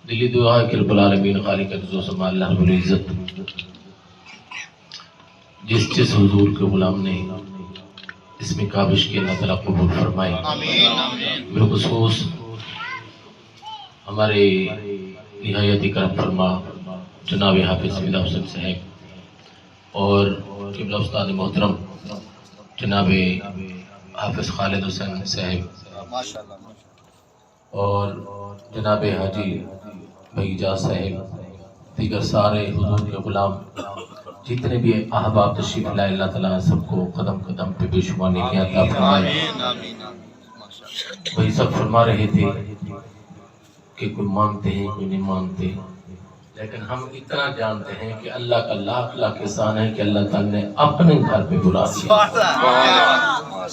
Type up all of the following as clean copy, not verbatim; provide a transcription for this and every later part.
دلی دعا ہے کہ رب العالمین خالق عز و جل اللہ رب العزت جس حضور کے غلام نے اس میں کابش کی اللہ تعالیٰ قبول فرمائے. بالخصوص ہمارے نہایت کرم فرما جناب حافظ فدا حسن صاحب اور قبلہ استاد محترم جناب حافظ خالد حسین صاحب اور جناب حاجی بھائی صاحب دیگر سارے حضور کے غلام جتنے بھی احباب تشریف لائے اللہ تعالیٰ سب کو قدم قدم پہ بے شمار نیکیاں عطا فرمائے. وہی سب فرما رہے تھے کہ کوئی مانتے ہیں کوئی نہیں مانتے، لیکن ہم اتنا جانتے ہیں کہ اللہ کا لاکھ لاکھ احسان ہے کہ اللہ تعالیٰ نے اپنے گھر پہ بلا دیا.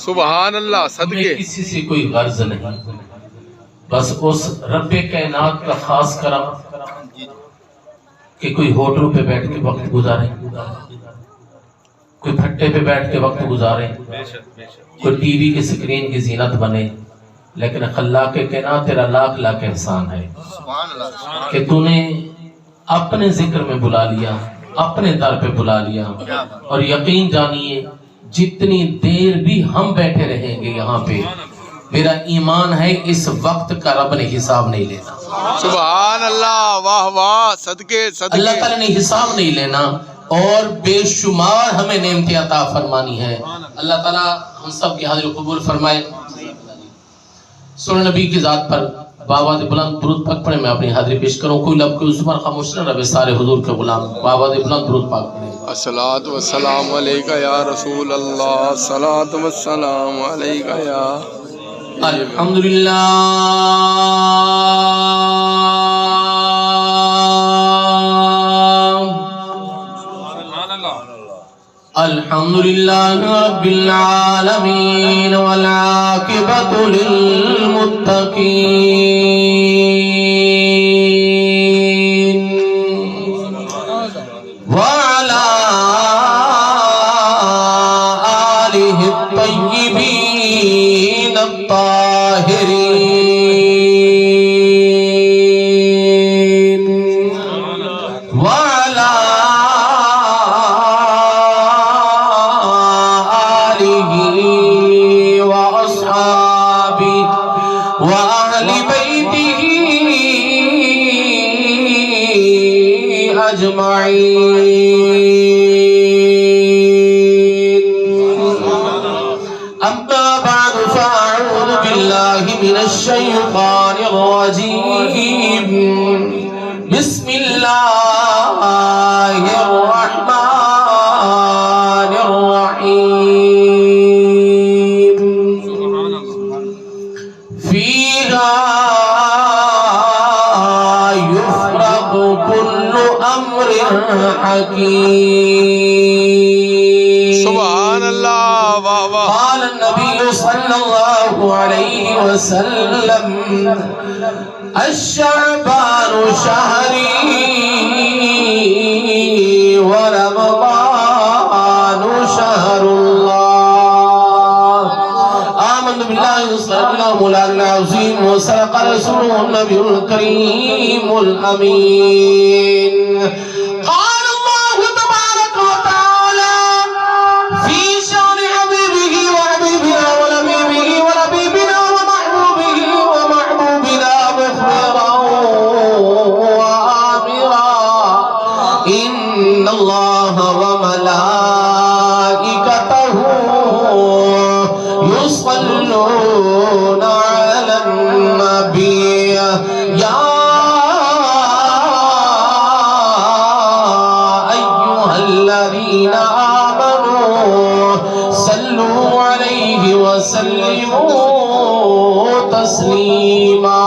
سبحان اللہ. صدقے کسی سے کوئی غرض نہیں، بس اس رب کائنات کا خاص کرم کہ کوئی ہوٹل پہ بیٹھ کے وقت گزارے، کوئی پھٹے پہ بیٹھ کے وقت گزارے، کوئی ٹی وی کے سکرین کی زینت بنے، لیکن خلاق کائنات تیرا لاکھ لاکھ احسان ہے کہ تو نے اپنے ذکر میں بلا لیا، اپنے در پہ بلا لیا. اور یقین جانیے جتنی دیر بھی ہم بیٹھے رہیں گے یہاں پہ، میرا ایمان ہے اس وقت کا رب نے حساب نہیں لینا. سبحان اللہ. واہ واہ. صدقے صدقے. اللہ تعالیٰ نے حساب نہیں لینا اور بے شمار ہمیں نعمتیں عطا فرمانی ہے. اللہ تعالیٰ ہم سب کی حاضری قبول فرمائے. سورہ نبی کی ذات پر بابا دے بلند درود پاک پڑھے. میں اپنی حاضری پیش کروں، کوئی لب کوئی زبان خاموش نہ رہے. سارے حضور کے غلام بابا دے بلند درود پاک پڑھے. الصلاۃ والسلام علیکہ یا رسول اللہ. الصلاۃ والسلام علیکہ یا الحمدللہ. الحمدللہ رب العالمین والعاقبۃ للمتقین وعلی آلہ الطیبین الطاہرین وعلی وأهل بيته أجمعين. أما بعد فأعوذ بالله من الشيطان الرجيم. بسم الله الرحمن الرحيم. فيها يفرق كل أمر حكيم. سبحان اللہ. واہ واہ. قال النبي صلى الله عليه وسلم الشعبان شهري ورمضان شهر الله. آمنت بالله صدق الله مولانا العظيم وصدق رسوله النبي الكريم الأمين. قال الله تبارك وتعالى في شأن حبيبه وحبيبنا ولبيبه ولبيبنا ومحبوبه ومحبوبنا مخبرا وآمرا إن الله وملائكته يصلون على النبي يا أيها الذين آمنوا صلوا عليه وسلموا تسليما.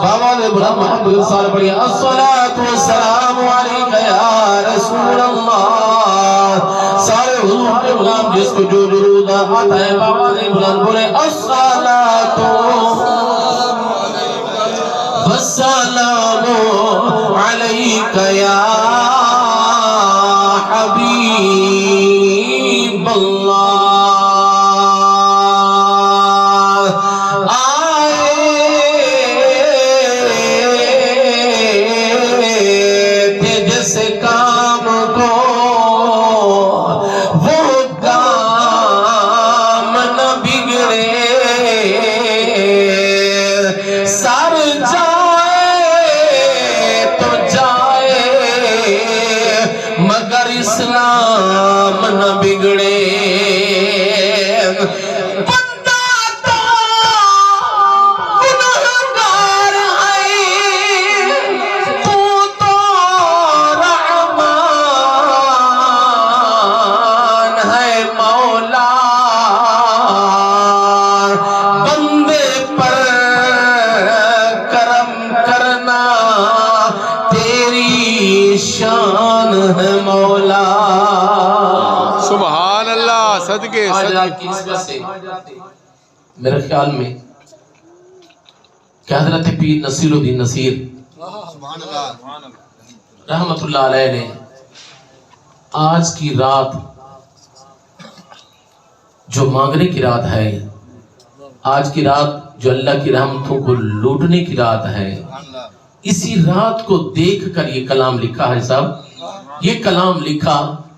بابا ابراہیم محمد صلی اللہ علیہ الصلاة والسلام علیکہ یا رسول اللہ. سارے حضور کے غلام جس کو جو درود آتا ہے بابا ابراہیم بولے الصلاة والسلام علیکہ یا حبیب اللہ. آئے سر جائے تو جائے مگر اسلام نہ بگڑے بندہ تو گنہگار ہے تو رحمان ہے مولا بندے پر کرم کرنا تیری شان ہے مولا سبحان اللہ صدقے آج آپ کی اس وجہ سے میرے خیال میں کہ حضرت پیر نصیر الدین نصیر رحمت اللہ علیہ نے آج کی رات جو مانگنے کی رات ہے، آج کی رات جو اللہ کی رحمتوں کو لوٹنے کی رات ہے، اسی رات کو دیکھ کر یہ کلام لکھا ہے صاحب، یہ کلام لکھا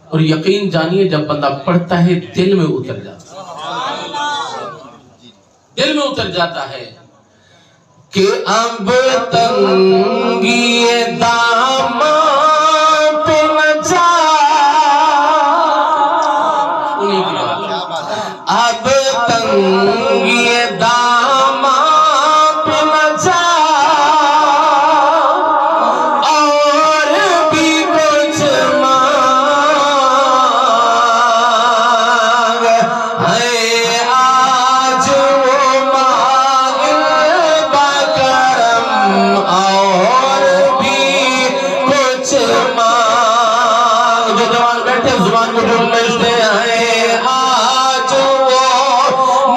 اور یقین جانیے جب بندہ پڑھتا ہے دل میں اتر جاتا ہے، دل میں اتر جاتا ہے کہ اب تنگی دامن پہ نہ جا، اب تنگی دامن پہ نہ جا اور بھی کچھ مانگ ہے آج وہ مائل بکرم اور بھی کچھ مانگ جو جوان بیٹھے زبان کو ڈھول مجھتے ہیں آج وہ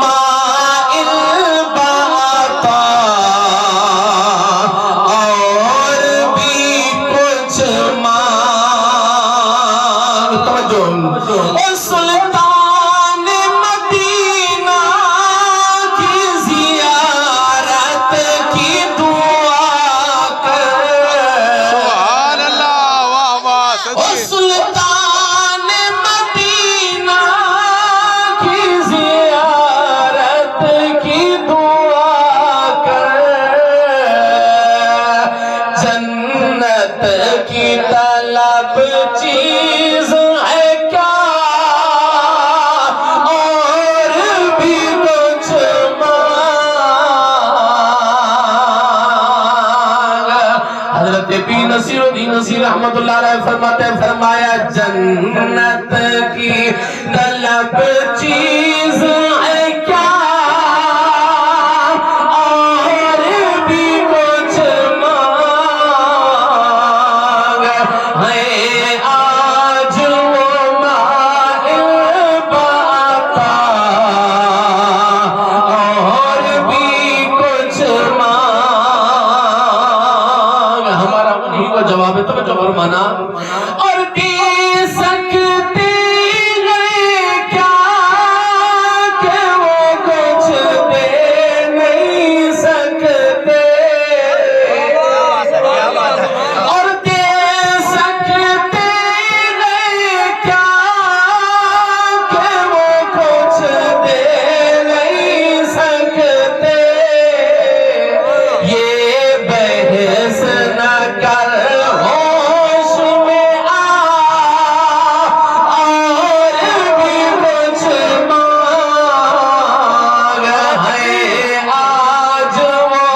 مائل باتا اور بھی کچھ مانگ توجہ اے سلطان مدینہ کی زیارت کی دعا کر سبحان اللہ واہ واہ او صدقے سلطان مدینہ کی زیارت کی دعا کر جنت کی طلب چیز ہے کیا اور بھی کچھ مانگ حضرت پیر نصیر الدین نصیر رحمت اللہ علیہ فرماتے ہیں فرمایا جنت کی طلب چیز ہے کیا اور بھی کچھ مانگ ہے آج وہ مائل باتا اور بھی کچھ مانگ ہمارا انہی کو جواب ہے تو جواب مانا اور دے سکتے ہیں کیا کہ وہ کچھ دے نہیں سکتے اور دے سکتے ہیں کیا کہ وہ کچھ دے نہیں سکتے یہ بحث نہ کر ہوش میں آ اور بھی کچھ مانگ ہے آج وہ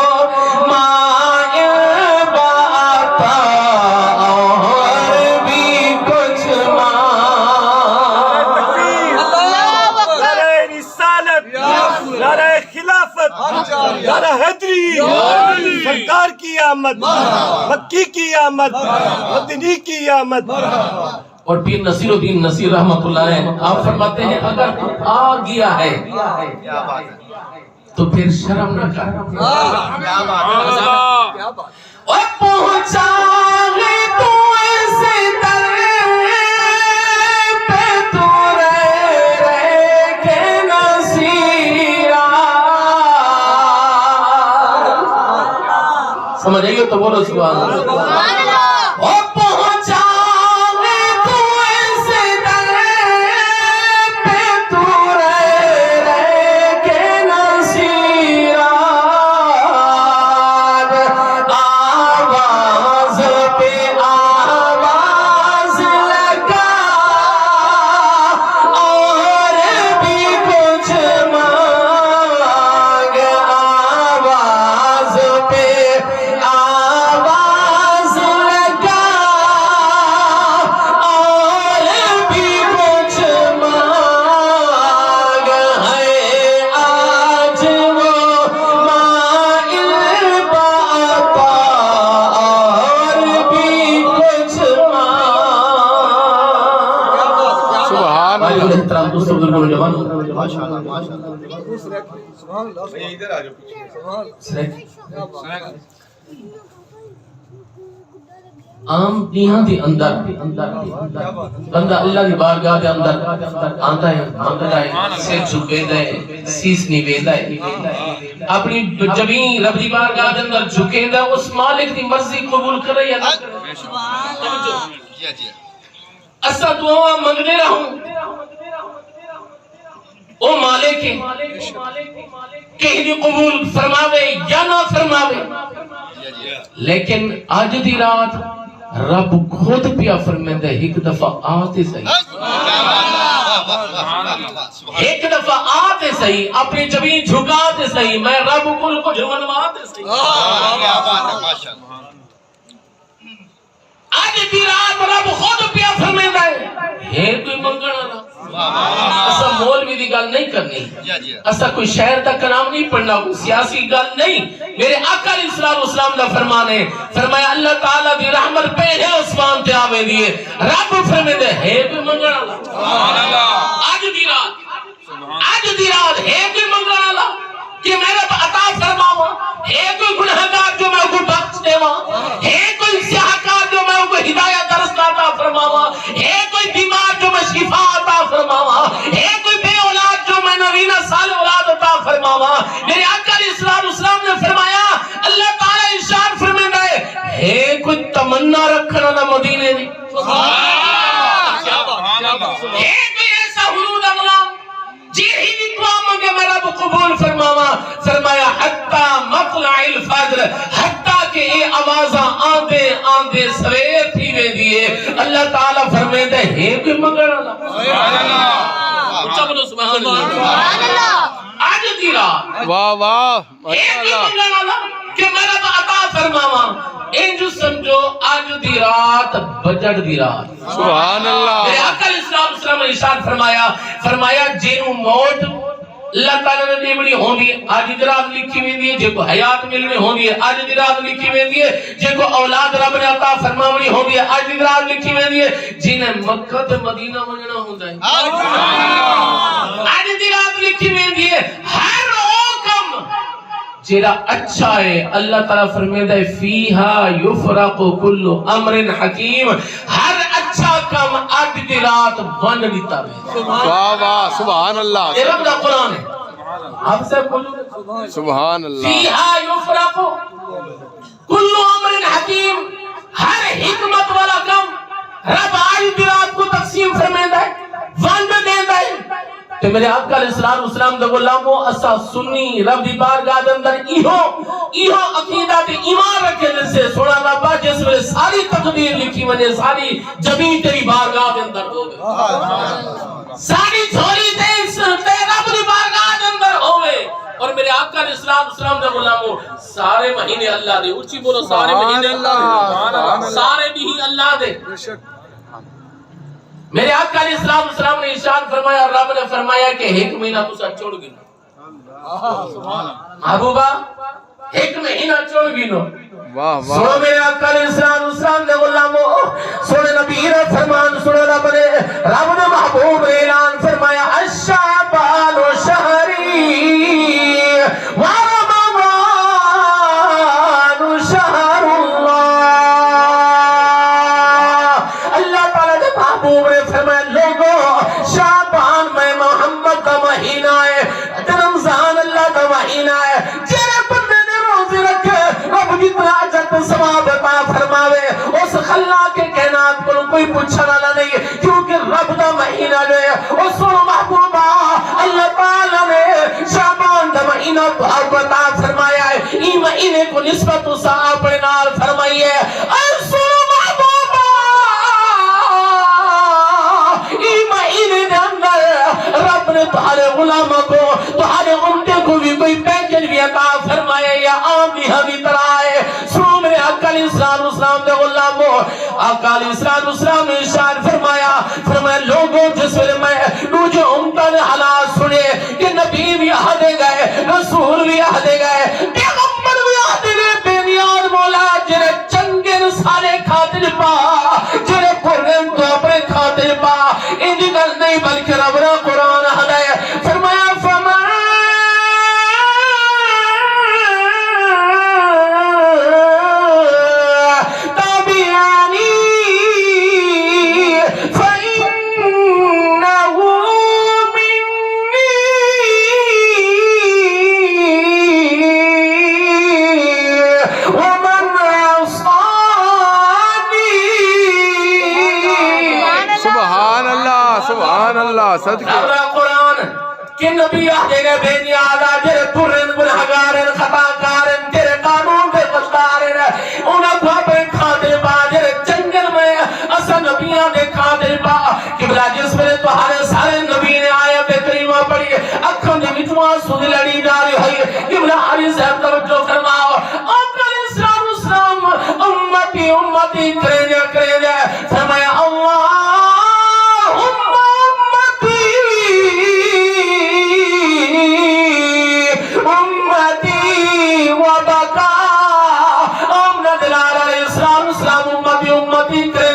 مائل باتا اور بھی کچھ مانگ نعرہ رسالت، نعرہ خلافت، نعرہ حیدری، سرکار کی آمد، مکی کی آمد، مدنی کی آمد. اور پیر نصیر الدین نصیر رحمت اللہ علیہ آپ فرماتے ہیں اگر آ گیا ہے تو پھر شرم نہ کر اور پہنچا ہے تو ایسے در پہ تو رہ کے نصیرہ سمجھ آئیے تو بولو سبحان اللہ اور پہنچا ہے تو ایسے در پہ تو رہ کے نصیرہ نام دوسرے بزرگ نوجوان عام دیہاں دی اندر بندہ اللہ دی بارگاہ دے اندر آندا ہے منگدا ہے سر جھکیدا ہے سیس نیویدا ہے اپنی جبیں رب دی بارگاہ دے اندر جھکیدا اس مالک دی مرضی قبول کرے یا نہ کرے سبحان اللہ اسا دعا منگنے رہوں او مالک ہے کہ قبول فرماوے یا نہ فرماوے لیکن آج دی رات رب خود پیا فرمائندا ہے ایک دفعہ آتے صحیح ایک دفعہ آتے صحیح اپنی جبیں جھکاتے صحیح میں رب کل کو جھنواتے صحیح آج دی رات رب خود پیا فرمائندا ہے کوئی منگن والا اسا مولوی دی گل نہیں کرنی اسا کوئی شہر دا کلام نہیں پڑھنا کوئی سیاسی گل نہیں میرے آقا علیہ السلام دا فرمان ہے فرمایا اللہ تعالیٰ دی رحمت پہلے عثمان تے آوے دیئے رب فرمائے ہے کوئی منگن والا آج دی رات ہے کوئی منگن والا کہ میرے عطا فرماوا ہے کوئی گنہگار جو میں کو بخش دیوا ہے کوئی سیاہکار جو میں کو ہدایت رستہ عطا فرماوا ہے کوئی بیمار جو میں شفا عطا فرماوا ہے کوئی بے اولاد جو میں نوینہ سال اولاد عطا فرماوا میرے آقا علیہ السلام نے فرمایا اللہ تعالیٰ ارشاد فرمائے ہے کوئی تمنا رکھنا نہ مدینے دی ہے کوئی ایسا حلول اغلام جی ہی دعا مانگے میں رب قبول فرماوا فرمایا حتی مطلع الفجر حتی کہ یہ آوازاں آندے سویر تھی وے دیئے اللہ تعالیٰ فرمائے دے ہے کوئی منگن والا اچھا بولو سبحان اللہ آج دی رات واہ واہ ہے کوئی منگن والا کہ میں رب عطا فرماوا این جو سمجھو آج دی رات بجٹ دی رات سبحان اللہ میرے آقا علیہ السلام نے ارشاد فرمایا جنوں موت اللہ تعالیٰ نے دیوڑی ہوندی ہے آج دی رات لکھی ویندی ہے جے کو حیات ملنے ہوندی ہے آج دی رات لکھی ویندی ہے جے کو اولاد رب نے عطا فرماوی ہوندی ہے آج دی رات لکھی ویندی ہے جنہیں مکہ تے مدینہ ونجنا ہوندا ہے آج دی رات لکھی ویندی ہے ہر حکم جیرا اچھا ہے اللہ تعالیٰ فرمیدہ ہے فیہا یفرق کل امر حکیم ہر اچھا کام آج دی رات ون دیتا ہے واہ واہ سبحان اللہ یہ رب دا قرآن ہے آپ سے بولو سبحان اللہ فیہا یفرق کل امر حکیم ہر حکمت والا کام رب آج دی رات کو تقسیم فرمیدہ ہے ون دیتا ہے کہ میرے آقا علیہ السلام دے غلاموں اسا سنی رب دی بارگاہ دے اندر ایہو عقیدہ تے ایمان رکھے جیسے سونا ربا جس میں ساری تقدیر لکھی وجہ ساری جبیں تیری بارگاہ دے اندر ہوگی ساری جھولی تے رب دی بارگاہ دے اندر ہوئے اور میرے آقا علیہ السلام دے غلاموں سارے مہینے اللہ دے اونچی بولو سارے مہینے اللہ دے سارے بھی اللہ دے میرے آقا علیہ السلام نے ارشاد فرمایا رب نے فرمایا کہ ایک مہینہ تو ساتھ چھوڑ گئے محبوبہ ایک مہینہ چھوڑ گئے واہ سنو واہ میرے آقا علیہ السلام نے غلاموں سنے نبی نے فرمان سنے رب نے محبوب نے اعلان فرمایا الشعبان شہری ورمضان شہر اللہ تعالیٰ نے محبوب نے فرمایا لوگوں شعبان میں محمد کا مہینہ ہے رمضان اللہ کا مہینہ ہے جنہیں بندے نے روزے رکھے رب جتنا اجر ثواب عطا فرماوے اس خلا کے کائنات کو کوئی پوچھنے والا نہیں کیونکہ رب دا مہینہ جو ہے اس محبوبہ اللہ تعالیٰ نے شعبان دا مہینہ عطا فرمایا ہے ای مہینے کو نسبت اسا اپنے نال فرمائی ہے رب نے تمہارے غلاموں کو تمہارے امتے کو بھی کوئی پیکج بھی عطا فرمایا یا عام بھی ہمیں طرح ہے سنو میرے آقا علیہ السلام دے غلاموں آقا علیہ السلام نے ارشاد فرمایا لوگوں جس ویلے میں جو امتہ نے حالات سنے کہ نبی بھی آدھے گئے رسول بھی آدھے گئے پیغمبر بھی آدھے گئے بے نیاز مولا جنہیں چنگن سارے خاطر پا جنہیں پرن تو اپنے خاطر پا انجی گل نہیں بلکہ رب را قرآن صدقے رب قرآن کہ نبی آگے گئے بھیجی آدھا جرے پرن گنہگارن خطاکارن جرے قانون کے قصدارن انہاں کو اپنے کھاتے پا جرے جنگل میں اسا نبیاں نے کھاتے پا قبلہ جس میں تو ہر سارے نبی نے آیت کریمہ پڑھی اکھوں نے مجموعہ سودھ لڑی جاری ہوئی قبلہ علی صاحب توجہ فرماؤ اکل اسلام امتی امتی کرے جا فرمایا اللہم امتی امتی وبکا امنا دلال علیہ السلام امتی امتی کرے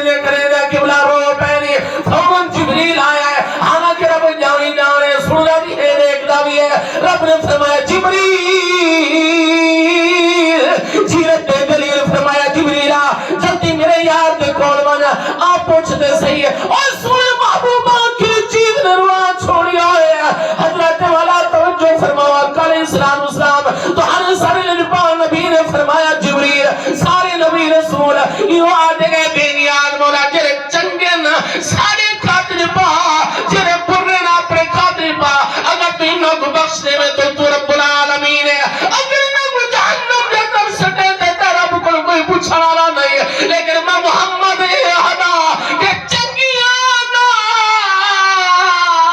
جا قبلہ رو پہنی فمن جبریل آیا ہے حالانکہ رب جاوی سننا بھی ہے دیکھتا بھی ہے رب نے فرمایا جبریل جیرت دلیل فرمایا جبریلہ جلدی میرے یار دے کول بنا آپ پوچھتے صحیح ہے اور سونے محبوبہ کی چیز نروا چھوڑیا ہے حضرت والا توجہ فرمایا کالے اسلام تو ہر سارے نبی نے فرمایا جبریل سارے نبی رسول یہ آدھے گئے بینیاد مولا جرے چنگن سارے خاطر پا جرے پرن اپنے خاطر پا اگر تو انہوں کو بخشنے میں تو رب العالمین ہے اگر انہوں کو جہنم جہنم سٹے دیتا رب کو کوئی پوچھانا نہیں لیکن میں محمد احدا کہ چنگیاں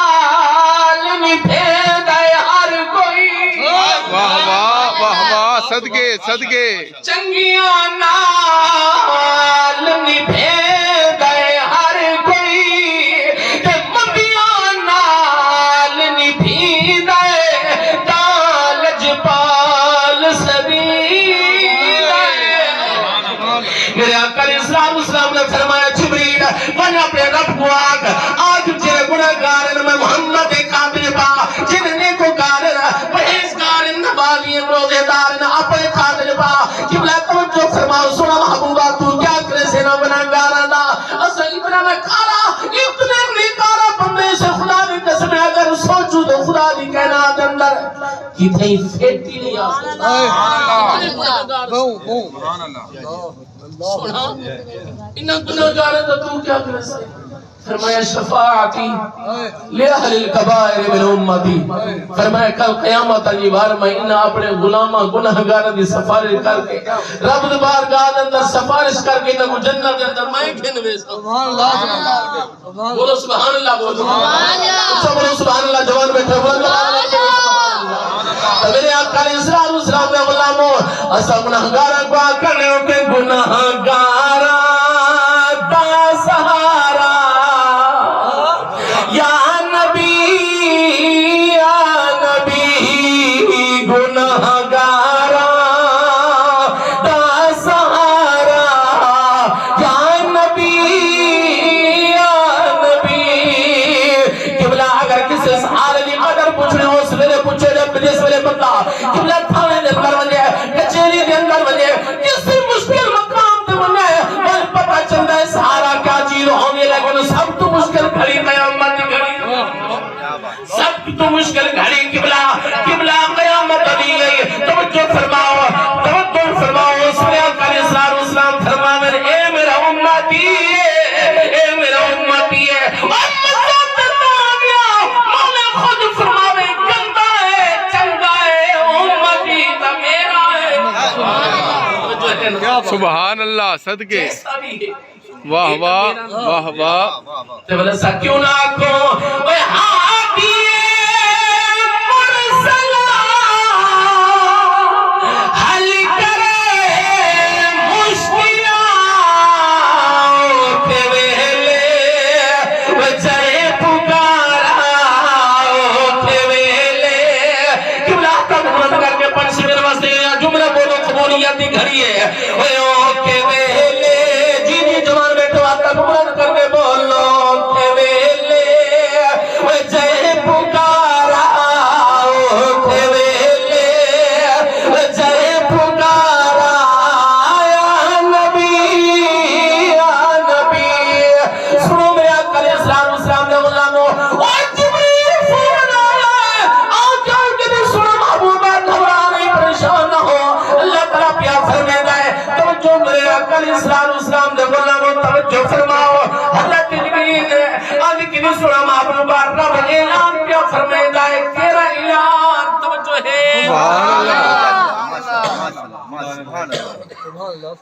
نال نبھید ہے ہر کوئی واہ واہ واہ واہ صدقے صدقے چنگیاں نال نبھید ہے ہر کوئی تے مندیاں نال نبھید ہے کالج پال سبیل ہے میرے آقا اسلام نے فرمایا جبریل ون اپنے رب کو آگ آج جنہیں گناہگارن میں محمد قابل پا جنہیں کو گارن پرہیزگارن نبالین روزے دارن اپنے قابل پا قبلہ توجہ فرماؤ سنا محبوبہ تو کیا کرے سے نہ گناہگارن اسا اتنا میں کارا اتنے نکارا بندے سے خدا نے قسم اگر سوچو تو خدا دی کائنات اندر کی تھی پھیٹی نہیں آ سکتا سنا انہاں گناہگارن تو کیا کرے سے فرمایا شفاعتی لِأَهْلِ الْكَبَائِرِ مِنْ أُمَّتِي فرمایا کل قیامت علی بار میں انہاں اپنے غلامہ گناہگارہ دی سفارش کر کے رب دی بارگاہ اندر سفارش کر کے انہاں کو جنت کے اندر میں کھن ویسا بولو سبحان اللہ بولو سبحان اللہ جوان بیٹھے بولو میرے آقا علیہ السلام میں غلاموں اسا گناہگارہ کو آکرنے ہو کہ گناہگارہ دا سہارا یا نبی گناہگارا دا سہارا یا نبی قبلہ اگر کسی سہارے لی قدر پوچھنے ہو سویلے پوچھے جب جس ویلے بندہ قبلہ تھانے دے اندر بنجے کچھیری دے اندر بنجے کسی مشکل مقام دے بنجے اور پتہ چلتا ہے سہارا کیا چیز ہوگی لیکن سب تو مشکل کھڑی قیامت کھڑی سب تو مشکل گھڑی قبلہ قیامت علی گئی توجہ فرماؤ سنے آقا علیہ السلام فرما اے میرا امتی ہے امت تتانیہ مولا خود فرماوے گندہ ہے چنگا ہے امتی تا میرا ہے سبحان اللہ صدقے واہ واہ واہ واہ تے بلے سا کیوں نہ کو اے ہادی مرسلا حل کرے مشکلات تے ویلے وجہ پکارا تے ویلے قبلہ تک بند کر کے پڑھ سے میرے واسطے جملہ بولو قبولیت دی گھڑی ہے اے او کے ویلے جوان بیٹھو آتا بند کر کے بولو کے ویلے وجہ پکارا کے ویلے وجہ پکارا یا نبی سنو میرے آقا علیہ السلام نے غلاموں اور جبریل فوراً آیا ہے آؤ جاؤ کہ بھی سنو محبوبہ گھبرا نہیں پریشان نہ ہو اللہ تعالیٰ پیار فرمے گئے توجہ میرے آقا علیہ السلام نے غلاموں توجہ فرماؤ حضرت جبریل نے آج کی بھی سنو محبوبہ رب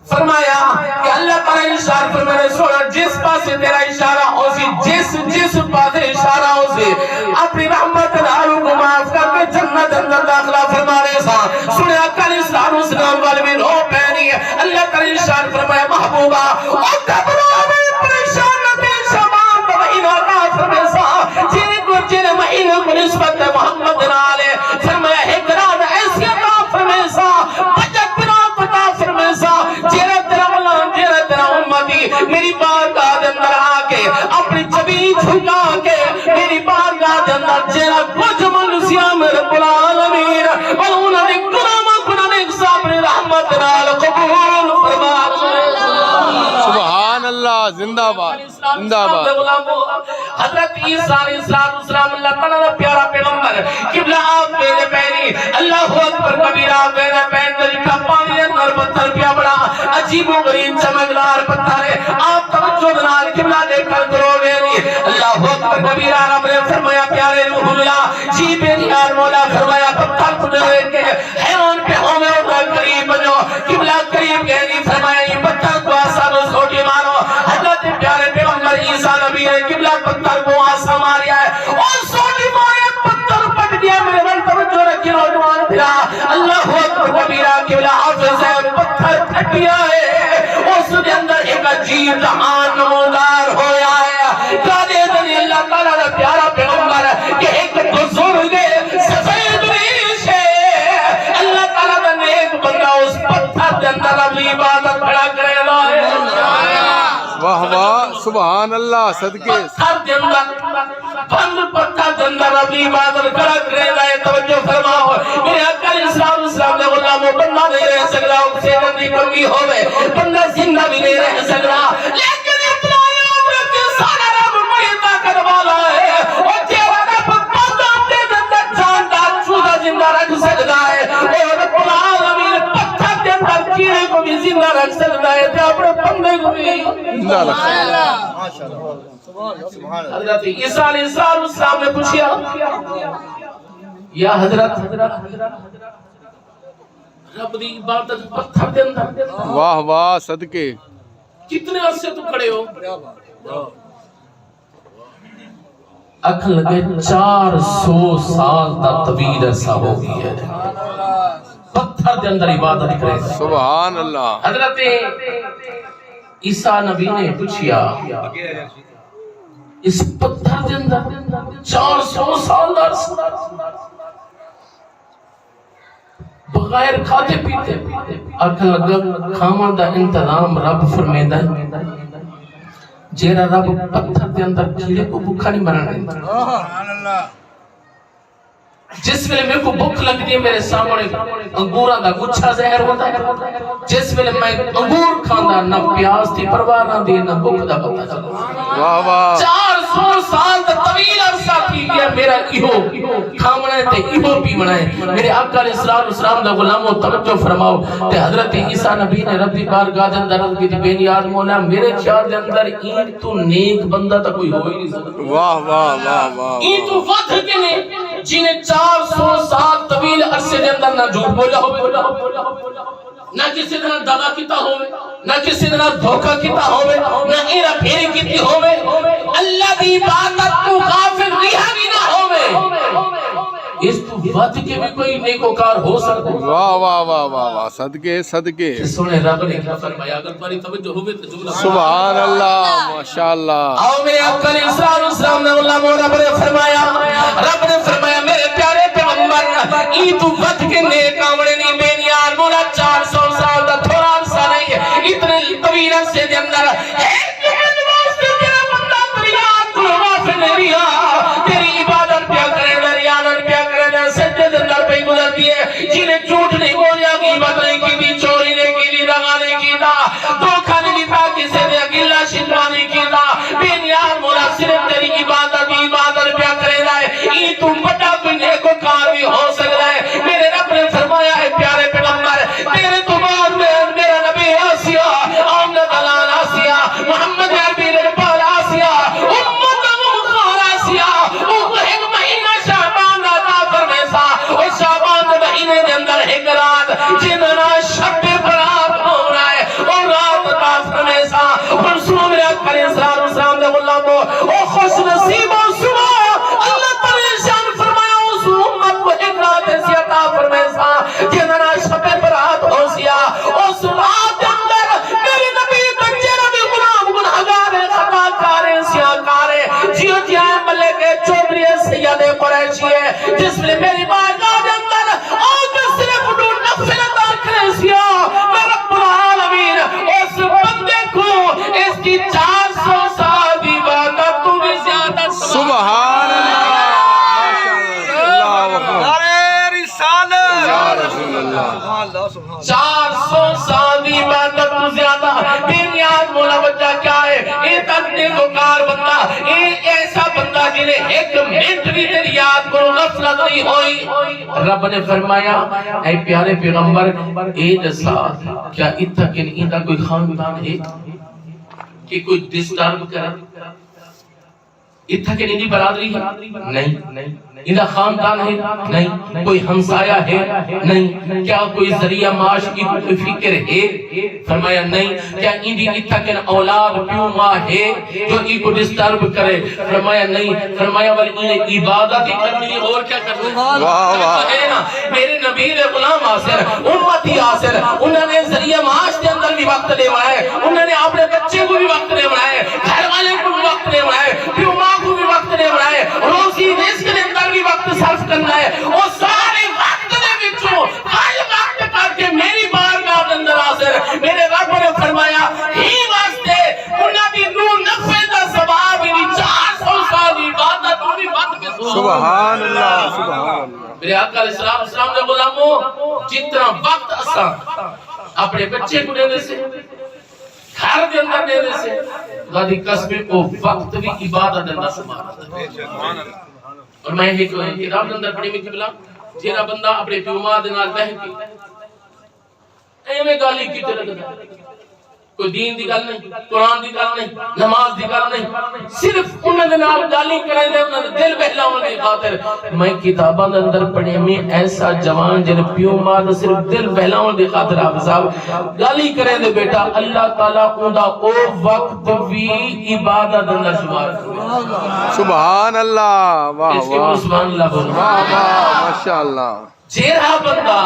فرمایا کہ اللہ تعالیٰ اشارہ فرمایا سوڑا جس پاسے تیرا اشارہ ہو سی جس پاسے اشارہ ہو سی اپنی رحمت نالو کو معاف کر کے جنت اندر داخلہ فرمانے سا سنے اکل اسلام اسلام والے میں رو پہنی ہے اللہ تعالیٰ اشارہ فرمایا محبوبہ او دبرو میں پریشانتی شمان مہینہ کافر میں سا جن مہینہ کو نسبت محمد نالے فرمایا حکران ایسی کافر میں سا بجت بنات کافر میں سا جیرہ تیرا ملان جیرہ تیرا امتی میری بارگاہ دے اندر آکے اپنی جبی جھکا کے میری بارگاہ دے اندر جیرہ کچھ ملسیام رب العالمین ولونا نے گناہ نے صابر رحمت نال قبول فرما سبحان اللہ زندہ باد زندہ باد حضرت عیسیٰ علیہ السلام اللہ تعالیٰ نے پیارا پیغمبر قبلہ آپ میرے پہنی اللہ اکبر کبیرہ میرے پہن دل کا پانی اندر پتھر پیا بڑا عجیب و غریب چمکدار پتھر ہے آپ توجہ دنال قبلہ دے کر کرو میری اللہ اکبر کبیرہ رب نے فرمایا پیارے روح اللہ جی میری یار مولا فرمایا پتھر کو دے کے حیوان پہ ہمیں اٹھا قریب بنو قبلہ قریب گہنی فرمایا یہ پتھر کو آسان اس کھوٹی مانو حضرت پیارے پیغمبر عیسیٰ نبی نے قبلہ پتھر کو آسان ماریا ہے اور سوٹی مارے پتھر پٹ گیا میرے من توجہ رکھی نوجوان پھرا اللہ اکبر کبیرہ قبلہ حافظ ہے پتھر پھٹ گیا ہے اس کے اندر ایک عجیب جہان نمودار ہویا ہے کہنے دنی اللہ تعالیٰ نے پیارا پیغمبر کہ ایک بزرگ سفید ریش ہے اللہ تعالیٰ نے ایک بندہ اس پتھر کے اندر اپنی عبادت کھڑا کرے لائے واہ واہ سبحان اللہ صدقے پتھر کے اندر بند پتھر کے اندر اپنی عبادت کھڑا کرے لائے توجہ فرماؤ میرے اکل اسلام نے غلاموں بندہ نہیں رہ سکتا اکسیجن دی کمی ہوئے بندہ زندہ بھی نہیں رہ سکتا لیکن اتنا یاد رکھے سارا رب بڑی طاقت والا ہے اور تیرا رب بندہ اپنے اندر جاندار چوزہ زندہ رکھ سکتا ہے اور رب العالمین پتھر کے اندر کیڑے کو بھی زندہ رکھ سکتا ہے تو اپنے بندے کو بھی زندہ رکھ حضرت عیسیٰ علیہ السلام نے پوچھیا یا حضرت رب دی عبادت پتھر دے اندر واہ واہ صدقے کتنے عرصے تو کھڑے ہو اکھ لگے 400 سال تا طویل عرصہ ہو گئی ہے پتھر دے اندر عبادت کرے سبحان اللہ حضرت عیسیٰ نبی نے پوچھیا اس پتھر دے اندر 400 سال دا بغیر کھاتے پیتے اکھ لگا کھاواں دا انتظام رب فرمیندہ ہے جیرا رب پتھر دے اندر کیڑے کو بھوکا نہیں مرنا جس ویلے میرے کو بھوک لگتی ہے میرے سامنے انگوراں دا گچھا زہر ہوتا ہے جس ویلے میں انگور کھاندا نہ پیاس تھی پرواہ نہ دی نہ بھوک دا پتہ چلا واہ واہ 400 سال دا طویل عرصہ تھی گیا میرا ایہو کھامنا ہے تے ایہو پیونا ہے میرے آقا علیہ السلام دا غلاموں توجہ فرماؤ تے حضرت عیسیٰ نبی نے رب دی بارگاہ دے اندر عرض کی تھی بے نیاز مولا میرے خیال دے اندر این تو نیک بندہ تا کوئی ہو ہی نہیں سکتا واہ واہ واہ واہ این تو ود کے نے جنہیں 400 سال طویل عرصے دے اندر نہ جھوٹ بولا ہوئے نہ کسی دن دغا کیتا ہوئے نہ کسی دن دھوکہ کیتا ہوئے نہ ایرا پھیری کیتی ہوئے اللہ دی عبادت کو غافل رہا بھی نہ ہوئے اس تو ود کے بھی کوئی نیکوکار ہو سکتا ہے واہ واہ واہ واہ واہ صدقے صدقے سنے رب نے کیا فرمایا اگر تمہاری توجہ ہوئے تو جملہ سبحان اللہ ماشاءاللہ آؤ میرے اکل اسلام نے اللہ رب نے فرمایا میرے پیارے پیغمبر ای تو ود کے نیک آمنے نہیں بے نیار مولا 400 سال دا تھوڑا عرصہ نہیں ہے اتنے طویل عرصے دے اندر تیری عبادت پیا کرے دریانت پیا کرے سجدے دے اندر پہ گزرتی ہے جنہیں جھوٹ نہیں بولیا غیبت نہیں کی دی چوری نہیں کی دی دغا نہیں کی دا دھوکہ نہیں دیتا کسی نے گلہ شکوہ نہیں کی دا بے نیاز مولا صرف تیری عبادت پیا کرے دا ہے یہ تم بڑا کوئی نیکوکار بھی ہو سکتا ہے میرے رب نے فرمایا ہے پیارے پیغمبر تیرے تو میرے ایک منٹ بھی تیری یاد کو غفلت نہیں ہوئی. رب نے فرمایا اے پیارے پیغمبر اے دسا کیا اتھا کہ نہیں کوئی خاندان ہے کہ کوئی ڈسٹرب کرا اتھا کہ نہیں برادری ہے نہیں انہا خاندان ہے نہیں کوئی ہمسایہ ہے نہیں کیا کوئی ذریعہ معاش کی کوئی فکر ہے فرمایا نہیں کیا اندی اتھا کہ اولاد پیو ماں ہے جو ای کو ڈسٹرب کرے فرمایا نہیں فرمایا ولی انہیں عبادت ہی کرنی اور کیا کرنی میرے نبی دے غلام آسر امتی آسر انہوں نے ذریعہ معاش دے اندر بھی وقت لے بڑھائے انہوں نے اپنے بچے کو بھی وقت لے بڑھائے گھر والے کو بھی وقت لے بڑھائے پیو ماں کو بھی وقت لے بڑھائے روزی رزق کے اندر بھی وقت صرف کرنا ہے وہ سارے وقت دے بچوں ہر وقت کر کے میری بارگاہ کے اندر حاضر میرے رب نے فرمایا ہی واسطے انہاں دی نور نفع دا ثواب بھی 400 سال دی عبادت بھی وقت کے سبحان اللہ سبحان اللہ. میرے آقا علیہ السلام نے غلاموں جتنا وقت اساں اپنے بچے کو دینے سے گھر کے اندر دینے سے خدا دی قسم کو وقت بھی عبادت دے اندر شمار اور میں ایک کتاب کے اندر پڑھی میں قبلہ جیرا بندہ اپنے پیوما دے نال بہن کی ایویں گالی کی طرح کوئی دین دی گل نہیں قرآن دی گل نہیں نماز دی گل نہیں صرف انہاں دے نال گالی کرے دے انہاں دے دل بہلاون دی خاطر میں کتاباں دے اندر پڑھی میں ایسا جوان جن پیو ماں دے صرف دل بہلاون دی خاطر آپ صاحب گالی کرے دے بیٹا اللہ تعالی اوندا او وقت بھی عبادت اندر شمار کرے سبحان اللہ واہ اس کے واہ سبحان اللہ بولو واہ واہ ماشاءاللہ. جیرا بندہ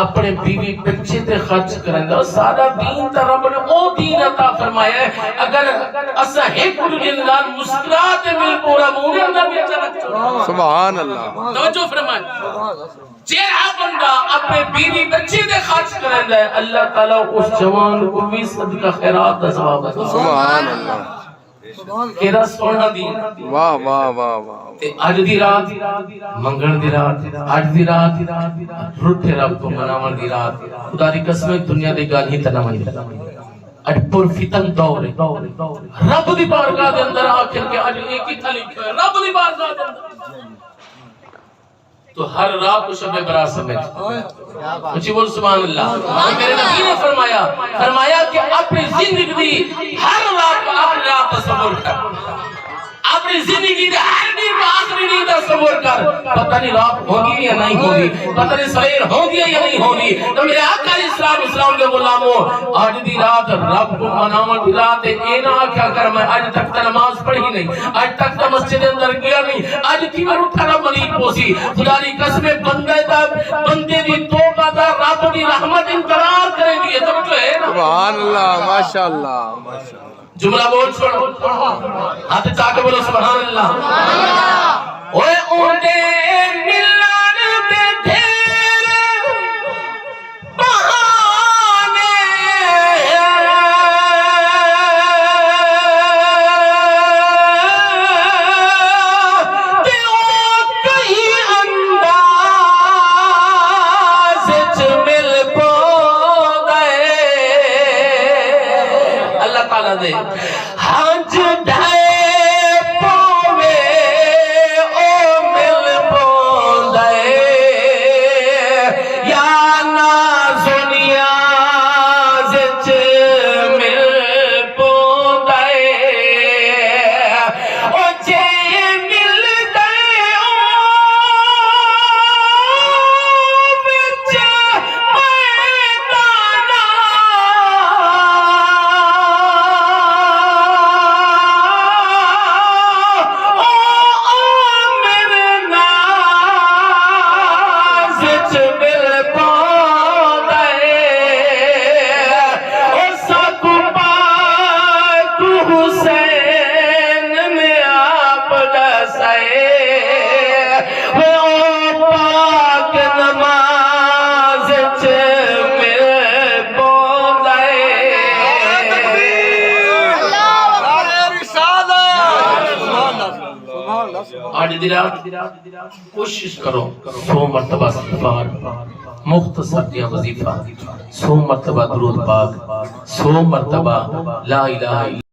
اپنے بیوی بچے تے خرچ کرندا سارا دین تے رب نے او دین عطا فرمایا ہے اگر اسا ایک دن نال مسکرات مل پورا منہ دے اندر بھی اچھا لگتا سبحان اللہ. توجہ فرمائے جیرا بندہ اپنے بیوی بچے تے خرچ کرندا ہے اللہ تعالی اس جوان کو بھی صدقہ خیرات دا ثواب عطا سبحان اللہ. کیڑا سونا دین واہ واہ واہ واہ. تے اج دی رات منگل دی رات اج دی رات روٹے رب کو مناون دی رات خدا دی قسم دنیا دی گل ہی تے نہ منی اج پر فتن دور ہے رب دی بارگاہ دے اندر آخر کے اج ایک ہی تھا لکھا ہے رب دی بارگاہ دے اندر تو ہر رات کو شب برات سمجھ مجھے بول سبحان اللہ. میرے نبی نے فرمایا کہ اپنی زندگی ہر رات کو اپنے رات تصور کر اپنی زندگی دے ہر دن کو آخری دن تصور کر پتہ نہیں رات ہوگی یا نہیں ہوگی پتہ نہیں سویر ہوگی یا نہیں ہوگی تو میرے آقا علیہ السلام کے غلاموں آج دی رات رب کو مناون دی رات اے نہ آکھیا کر میں آج تک تے نماز پڑھی نہیں آج تک تے مسجد اندر گیا نہیں آج کیوں اٹھا نہ ملی پوسی خدا دی قسم بندے دی توبہ دا رب دی رحمت انتظار کرے گی یہ تو ہے نا سبحان اللہ ماشاءاللہ ماشاءاللہ. جملہ بول چھوڑو ہاتھ چاہ کے بولو سبحان اللہ. اوے اونڈے ملان دے ڈھیر بہانے تے او کہیں انداز چ مل پو گئے اللہ تعالیٰ دے ہنج ڈھائے پوے او مل پوندے یا نازنیا زچ مل پوندے او جے مل دے او وچ میدانہ آج دی رات کوشش کرو 100 مرتبہ استغفار مختصر دیا وظیفہ 100 مرتبہ درود پاک 100 مرتبہ لا الہ الا